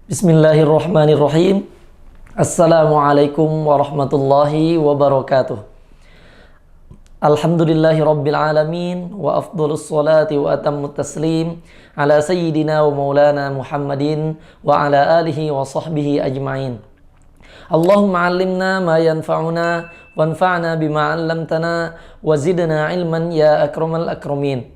Bismillahirrahmanirrahim. Assalamualaikum warahmatullahi wabarakatuh. Alhamdulillahi rabbil alamin. Wa afdhalus salati wa atammut taslim ala sayyidina wa maulana Muhammadin wa ala alihi wa sahbihi ajma'in. Allahumma allimna ma yanfa'una wanfa'na bima 'allamtana wa zidna ilman ya akramal akramin.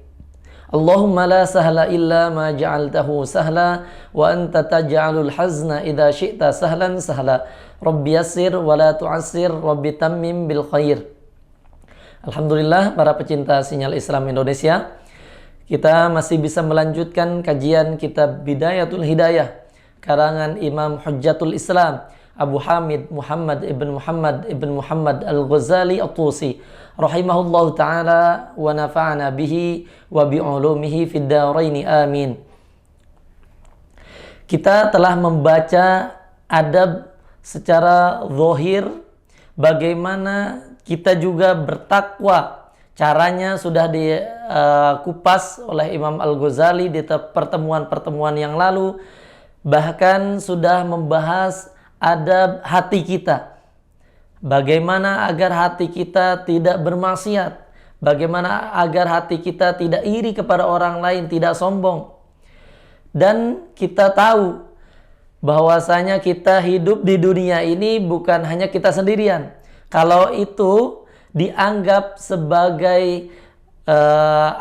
Allahumma la sahla illa ma ja'altahu sahla wa anta taj'alul hazna idza syi'ta sahlan sahla. Rabbi yassir wa la tu'assir, Rabbi tammim bil khair. Alhamdulillah para pecinta Sinyal Islam Indonesia, kita masih bisa melanjutkan kajian kitab Bidayatul Hidayah karangan Imam Hujjatul Islam Abu Hamid Muhammad ibn Muhammad Al-Ghazali At-Tusi rahimahullahu ta'ala wa nafa'ana bihi wa bi'ulumihi fid daraini amin. Kita telah membaca adab secara zahir, bagaimana kita juga bertakwa. Caranya sudah dikupas oleh Imam Al-Ghazali di pertemuan-pertemuan yang lalu. Bahkan sudah membahas adab hati kita. Bagaimana agar hati kita tidak bermaksiat. Bagaimana agar hati kita tidak iri kepada orang lain, tidak sombong. Dan kita tahu bahwasanya kita hidup di dunia ini bukan hanya kita sendirian. Kalau itu dianggap sebagai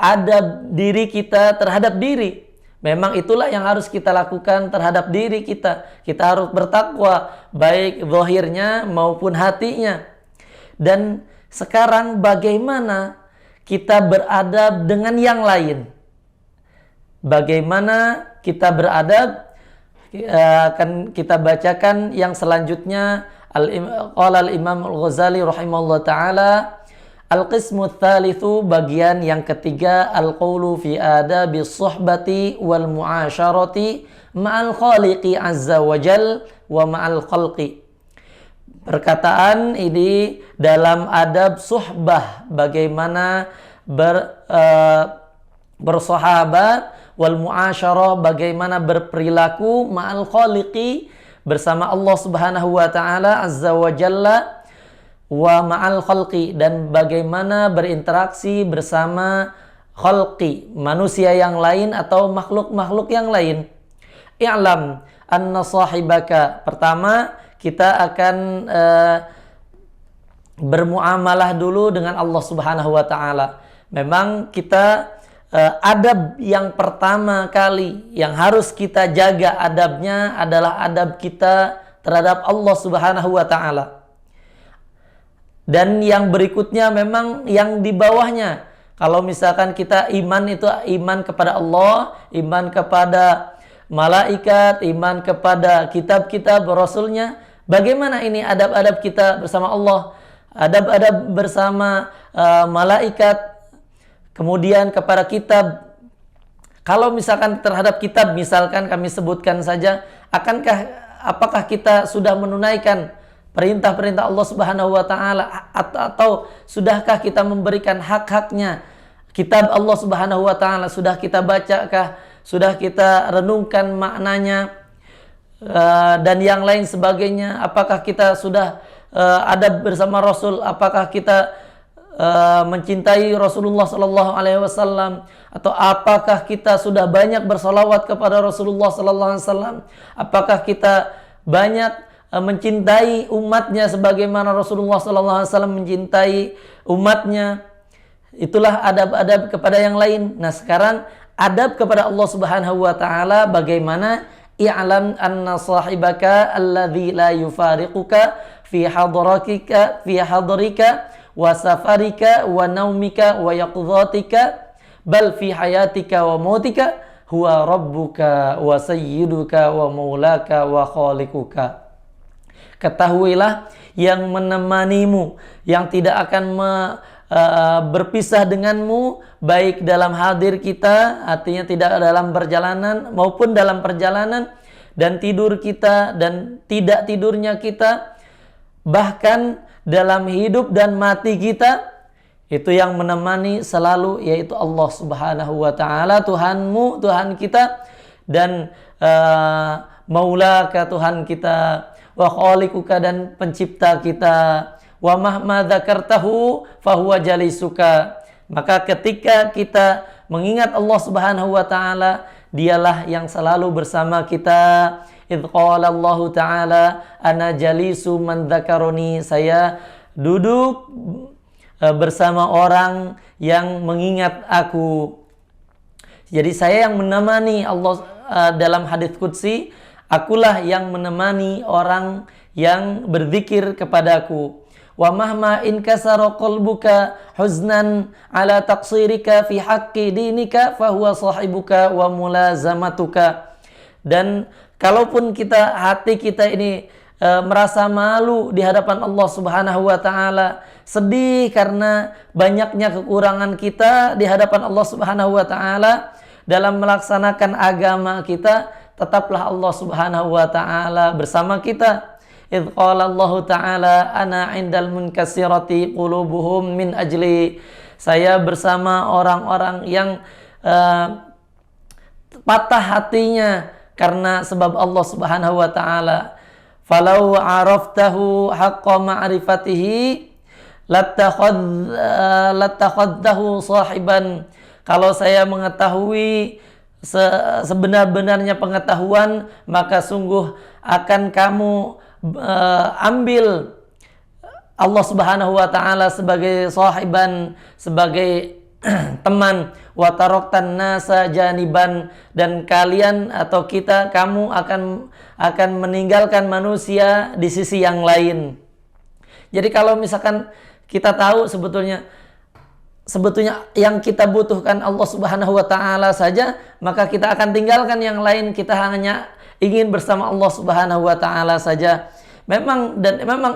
adab diri kita terhadap diri, memang itulah yang harus kita lakukan terhadap diri kita. Kita harus bertakwa, baik zahirnya maupun hatinya. Dan sekarang bagaimana kita beradab dengan yang lain? Bagaimana kita beradab? Akan kita bacakan yang selanjutnya. Qala al-Imam Al-Ghazali rahimahullah ta'ala, Al-qismu tsalitsu, bagian yang ketiga, al-qawlu fi adabi suhbati wal mu'asyarati ma'al khaliqi azza wa jal wa ma'al khalqi. Perkataan ini dalam adab suhbah, bagaimana bersahabat, wal mu'asyarah, bagaimana berperilaku, ma'al khaliqi, bersama Allah Subhanahu wa ta'ala azza wa jalla, wa ma'al khalqi, dan bagaimana berinteraksi bersama khalqi, manusia yang lain atau makhluk-makhluk yang lain. I'lam anna sahibaka, pertama kita akan bermuamalah dulu dengan Allah Subhanahu wa ta'ala. Memang kita adab yang pertama kali yang harus kita jaga adabnya adalah adab kita terhadap Allah Subhanahu wa ta'ala. Dan yang berikutnya memang yang di bawahnya. Kalau misalkan kita iman, itu iman kepada Allah, iman kepada malaikat, iman kepada kitab-kitab Rasulnya. Bagaimana ini adab-adab kita bersama Allah, adab-adab bersama malaikat, kemudian kepada kitab. Kalau misalkan terhadap kitab, misalkan kami sebutkan saja, apakah kita sudah menunaikan perintah-perintah Allah Subhanahu wa ta'ala, atau sudahkah kita memberikan hak-haknya? Kitab Allah Subhanahu wa ta'ala sudah kita bacakah? Sudah kita renungkan maknanya? Dan yang lain sebagainya. Apakah kita sudah adab bersama Rasul? Apakah kita mencintai Rasulullah sallallahu alaihi wasallam, atau apakah kita sudah banyak bersolawat kepada Rasulullah sallallahu alaihi wasallam? Apakah kita banyak mencintai umatnya sebagaimana Rasulullah sallallahu alaihi wasallam mencintai umatnya? Itulah adab-adab kepada yang lain. Nah, sekarang adab kepada Allah Subhanahu wa ta'ala, bagaimana? I'lam anna sahibaka alladhi la yufariquka fi hadratika wa safarika wa naumika wa yaqdhatika bal fi hayatika wa mautika huwa rabbuka wa sayyiduka wa maulaka wa khaliquka. Ketahuilah, yang menemanimu, yang tidak akan berpisah denganmu, baik dalam hadir kita, artinya tidak dalam perjalanan maupun dalam perjalanan, dan tidur kita dan tidak tidurnya kita, bahkan dalam hidup dan mati kita, itu yang menemani selalu yaitu Allah Subhanahu wa ta'ala, Tuhanmu, Tuhan kita. Dan maulaka Tuhan kita, wa khaliquka dan pencipta kita, wa mahma dzakartahu fahuwa jalisuka. Maka ketika kita mengingat Allah Subhanahu wa taala, dialah yang selalu bersama kita. Idz qala Allah taala ana jalisu man dzakaroni, saya duduk bersama orang yang mengingat aku. Jadi saya yang menemani Allah dalam hadits qudsi, akulah yang menemani orang yang berzikir kepadaku. Wa mahma in kasara qalbuka huznan ala taqsirika fi haqqi dinika fahuwa sahibuka wa mulazamatuka. Dan kalaupun hati kita ini merasa malu di hadapan Allah Subhanahu wa taala, sedih karena banyaknya kekurangan kita di hadapan Allah Subhanahu wa taala dalam melaksanakan agama kita, tetaplah Allah Subhanahu wa taala bersama kita. Idz qala Allah taala ana 'indal munkasirati qulubuhum min ajli, saya bersama orang-orang yang patah hatinya karena sebab Allah Subhanahu wa taala. Falau 'araftahu haqqa ma'rifatihi lattakhadtahu sahiban, kalau saya mengetahui sebenar-benarnya pengetahuan, maka sungguh akan kamu ambil Allah Subhanahu wa taala sebagai sahiban, sebagai teman. Wa taraktan nasa janiban, dan kalian atau kamu akan meninggalkan manusia di sisi yang lain. Jadi kalau misalkan kita tahu sebetulnya yang kita butuhkan Allah Subhanahu wa taala saja, maka kita akan tinggalkan yang lain. Kita hanya ingin bersama Allah Subhanahu wa taala saja. Memang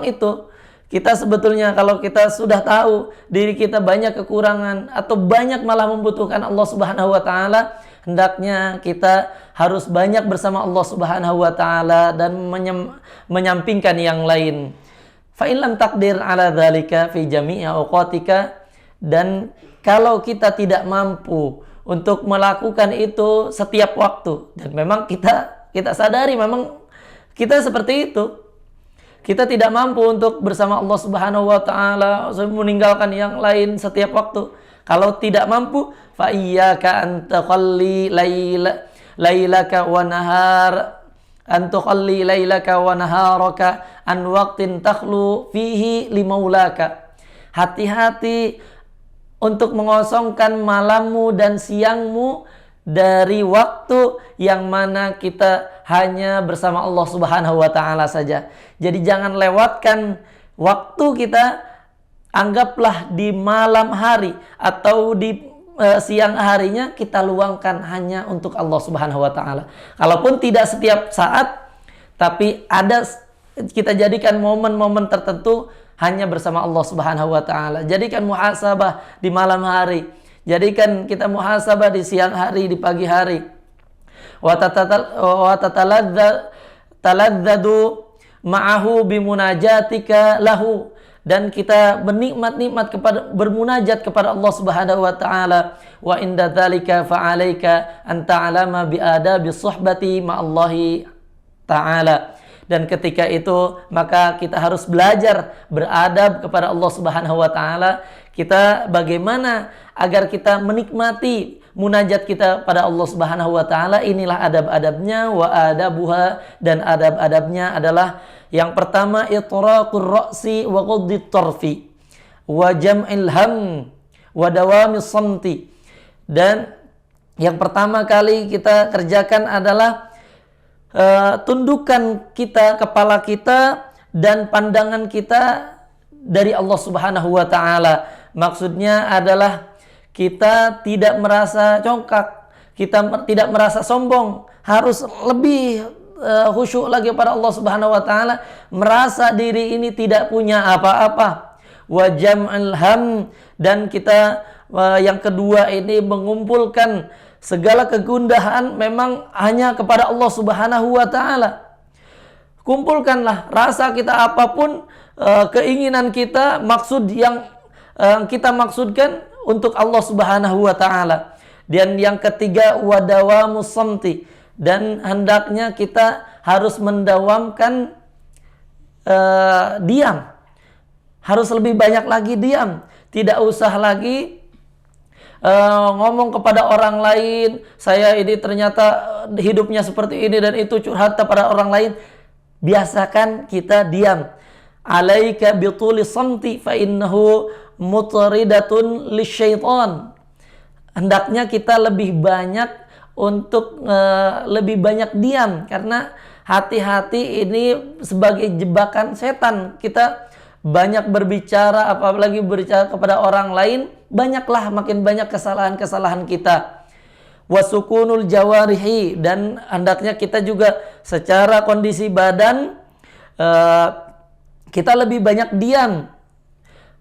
itu kita sebetulnya, kalau kita sudah tahu diri kita banyak kekurangan atau banyak malah membutuhkan Allah Subhanahu wa taala, hendaknya kita harus banyak bersama Allah Subhanahu wa taala dan menyampingkan yang lain. Fa in lam taqdir ala dzalika fi jami'i awqatika, dan kalau kita tidak mampu untuk melakukan itu setiap waktu, dan memang kita sadari memang kita seperti itu, kita tidak mampu untuk bersama Allah Subhanahu wa taala, meninggalkan yang lain setiap waktu. Kalau tidak mampu, fa iyyaka an takhalli lailaka wa naharaka an waqtin takhlu fihi limaulaka. Hati-hati untuk mengosongkan malammu dan siangmu dari waktu yang mana kita hanya bersama Allah Subhanahu wa taala saja. Jadi jangan lewatkan waktu kita, anggaplah di malam hari atau di siang harinya kita luangkan hanya untuk Allah Subhanahu wa taala. Kalaupun tidak setiap saat, tapi kita jadikan momen-momen tertentu hanya bersama Allah Subhanahu wa taala. Jadikan muhasabah di malam hari. Jadikan kita muhasabah di siang hari, di pagi hari. Wa taladzadu ma'ahu bimunajatika lahu, dan kita bernikmat-nikmat bermunajat kepada Allah Subhanahu wa taala. Wa inda dzalika fa'alaika an ta'lama bi adabi suhbati ma'allahi ta'ala. Dan ketika itu maka kita harus belajar beradab kepada Allah Subhanahu wa taala. Kita bagaimana agar kita menikmati munajat kita pada Allah Subhanahu wa taala. Inilah adab-adabnya, wa adabuha, dan adab-adabnya adalah yang pertama itraqur ra'si wa ghaddit tarfi wa jam'il ham wa dawamis samti. Dan yang pertama kali kita kerjakan adalah tundukkan kepala kita dan pandangan kita dari Allah Subhanahu wa taala. Maksudnya adalah kita tidak merasa congkak, kita tidak merasa sombong, harus lebih khusyuk lagi pada Allah Subhanahu wa taala, merasa diri ini tidak punya apa-apa. Wa jam'al ham, dan kita yang kedua ini mengumpulkan segala kegundahan memang hanya kepada Allah Subhanahu wa taala. Kumpulkanlah rasa kita apapun, keinginan kita, maksud yang kita maksudkan untuk Allah Subhanahu wa taala. Dan yang ketiga wadawamus samti, dan hendaknya kita harus mendawamkan diam. Harus lebih banyak lagi diam. Tidak usah lagi ngomong kepada orang lain, saya ini ternyata hidupnya seperti ini dan itu, curhat kepada orang lain. Biasakan kita diam. Alaika bituli samti fa innahu mutridatun lisyaitan. Hendaknya kita lebih banyak untuk lebih banyak diam, karena hati-hati ini sebagai jebakan setan. Kita banyak berbicara, apalagi berbicara kepada orang lain, makin banyak kesalahan-kesalahan kita. Wasukunul jawarihi, dan hendaknya kita juga secara kondisi badan kita lebih banyak diam,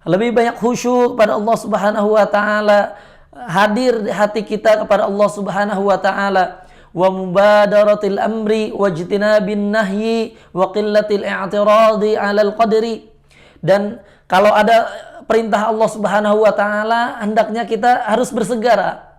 lebih banyak khusyuk pada Allah Subhanahu wa taala, hadir hati kita kepada Allah Subhanahu wa taala. Wa mubadaratil amri wajtinabin nahyi wa qillatil i'tiradi 'alal qadri. Dan kalau ada perintah Allah Subhanahu wa taala, hendaknya kita harus bersegera.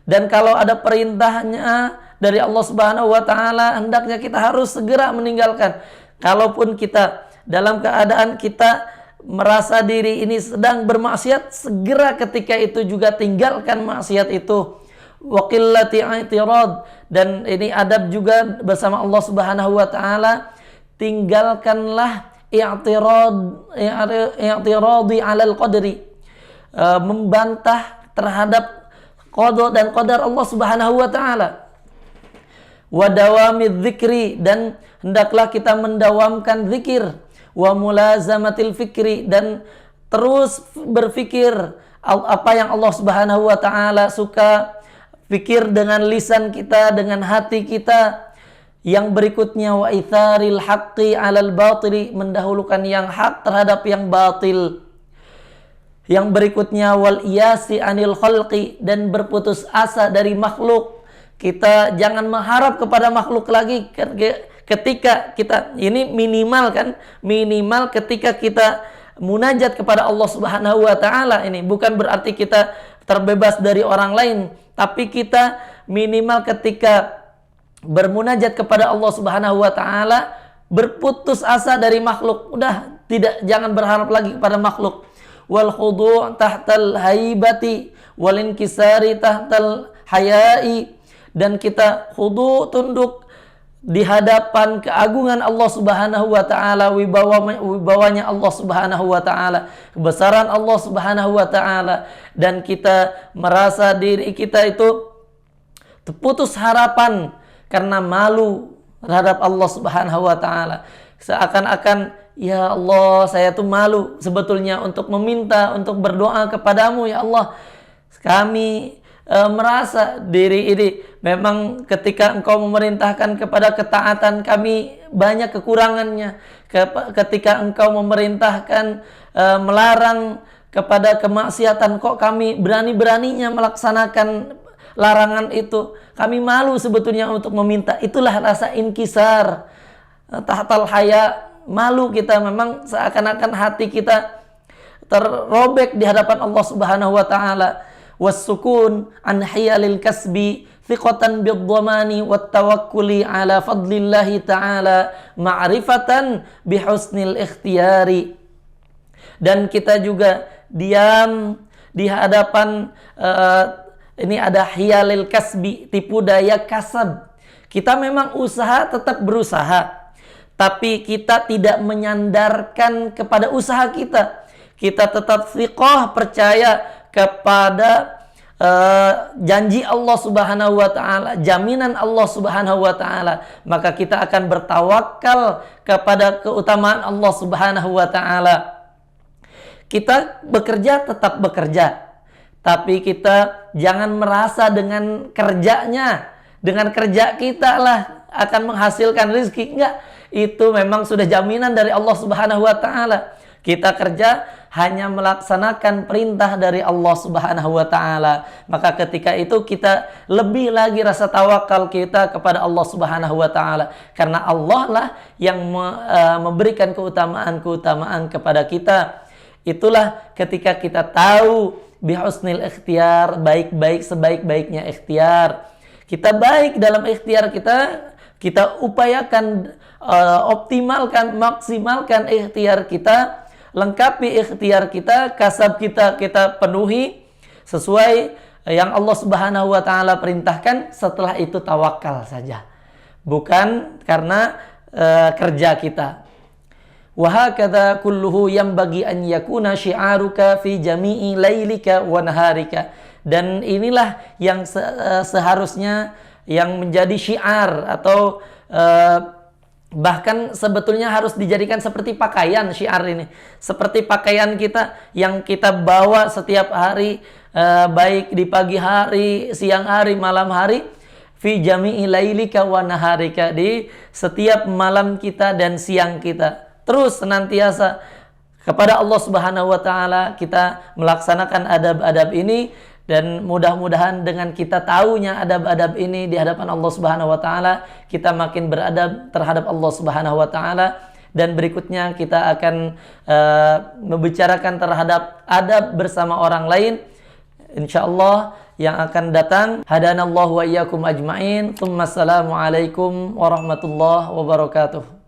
Dan kalau ada perintahnya dari Allah Subhanahu wa taala, hendaknya kita harus segera meninggalkan. Kalaupun kita dalam keadaan kita merasa diri ini sedang bermaksiat, segera ketika itu juga tinggalkan maksiat itu. Wa qillati i'tirad, dan ini adab juga bersama Allah Subhanahu wa taala, tinggalkanlah i'tiradi 'alal qadri, membantah terhadap qada dan qadar Allah Subhanahu wa taala. Wa dawamidz dzikri, dan hendaklah kita mendawamkan zikir. Wa mulazamatil fikri, dan terus berfikir apa yang Allah Subhanahu wa taala suka. Fikir dengan lisan kita, dengan hati kita. Yang berikutnya, wa itharil haqqi 'alal batili, mendahulukan yang hak terhadap yang batil. Yang berikutnya, wal iyasi 'anil khalqi, dan berputus asa dari makhluk. Kita jangan mengharap kepada makhluk lagi ketika kita ini minimal ketika kita munajat kepada Allah Subhanahu wa taala. Ini bukan berarti kita terbebas dari orang lain, tapi kita minimal ketika bermunajat kepada Allah Subhanahu wa taala berputus asa dari makhluk. Jangan berharap lagi kepada makhluk. Wal khudu' tahtal haibati wal inkisari tahtal hayai, dan kita khudu', tunduk di hadapan keagungan Allah Subhanahu wa taala, wibawanya Allah Subhanahu wa taala, kebesaran Allah Subhanahu wa taala, dan kita merasa diri kita itu terputus harapan karena malu terhadap Allah Subhanahu wa taala. Seakan-akan, ya Allah, saya tuh malu sebetulnya untuk meminta, untuk berdoa kepadamu, ya Allah. Kami merasa diri ini memang ketika Engkau memerintahkan kepada ketaatan, kami banyak kekurangannya. Ketika Engkau memerintahkan melarang kepada kemaksiatan, kok kami berani-beraninya melaksanakan larangan itu. Kami malu sebetulnya untuk meminta. Itulah rasa inkisar, tahtal haya, malu kita. Memang seakan-akan hati kita terrobek di hadapan Allah Subhanahu wa taala. Wassukun an hiyalil kasbi thiqatan bidhamani wattawakkuli ala fadlillahi ta'ala ma'rifatan bihusnil ikhtiyari. Dan kita juga diam di hadapan ini ada hiyalil kasbi, tipu daya kasab. Kita memang usaha, tetap berusaha, tapi kita tidak menyandarkan kepada usaha kita. Kita tetap thiqah, percaya kepada janji Allah Subhanahu wa taala, jaminan Allah Subhanahu wa taala. Maka kita akan bertawakal kepada keutamaan Allah Subhanahu wa taala. Kita bekerja, tetap bekerja, tapi kita jangan merasa dengan kerjanya, dengan kerja kita lah akan menghasilkan rezeki. Enggak, itu memang sudah jaminan dari Allah Subhanahu wa taala. Kita kerja hanya melaksanakan perintah dari Allah Subhanahu wa taala. Maka ketika itu kita lebih lagi rasa tawakal kita kepada Allah Subhanahu wa taala, karena Allah lah yang memberikan keutamaan-keutamaan kepada kita. Itulah ketika kita tahu bihusnil ikhtiar, baik-baik sebaik-baiknya ikhtiar. Kita baik dalam ikhtiar kita kita upayakan optimalkan, maksimalkan ikhtiar kita, lengkapi ikhtiar kita, kasab kita penuhi sesuai yang Allah Subhanahu wa taala perintahkan. Setelah itu tawakal saja. Bukan karena kerja kita. Wa hakadha kulluhu yanbaghi an yakuna syi'aruka fi jami'i lailika wa naharika. Dan inilah yang seharusnya yang menjadi syiar atau bahkan sebetulnya harus dijadikan seperti pakaian. Syiar ini seperti pakaian kita yang kita bawa setiap hari, baik di pagi hari, siang hari, malam hari. Fi jami'i lailika wa naharika, di setiap malam kita dan siang kita. Terus senantiasa kepada Allah Subhanahu wa taala kita melaksanakan adab-adab ini. Dan mudah-mudahan dengan kita tahunya adab-adab ini di hadapan Allah Subhanahu wa taala, kita makin beradab terhadap Allah Subhanahu wa taala. Dan berikutnya kita akan membicarakan terhadap adab bersama orang lain, insyaallah, yang akan datang. Hadanallahu wa iyyakum ajmain. Assalamualaikum warahmatullahi wabarakatuh.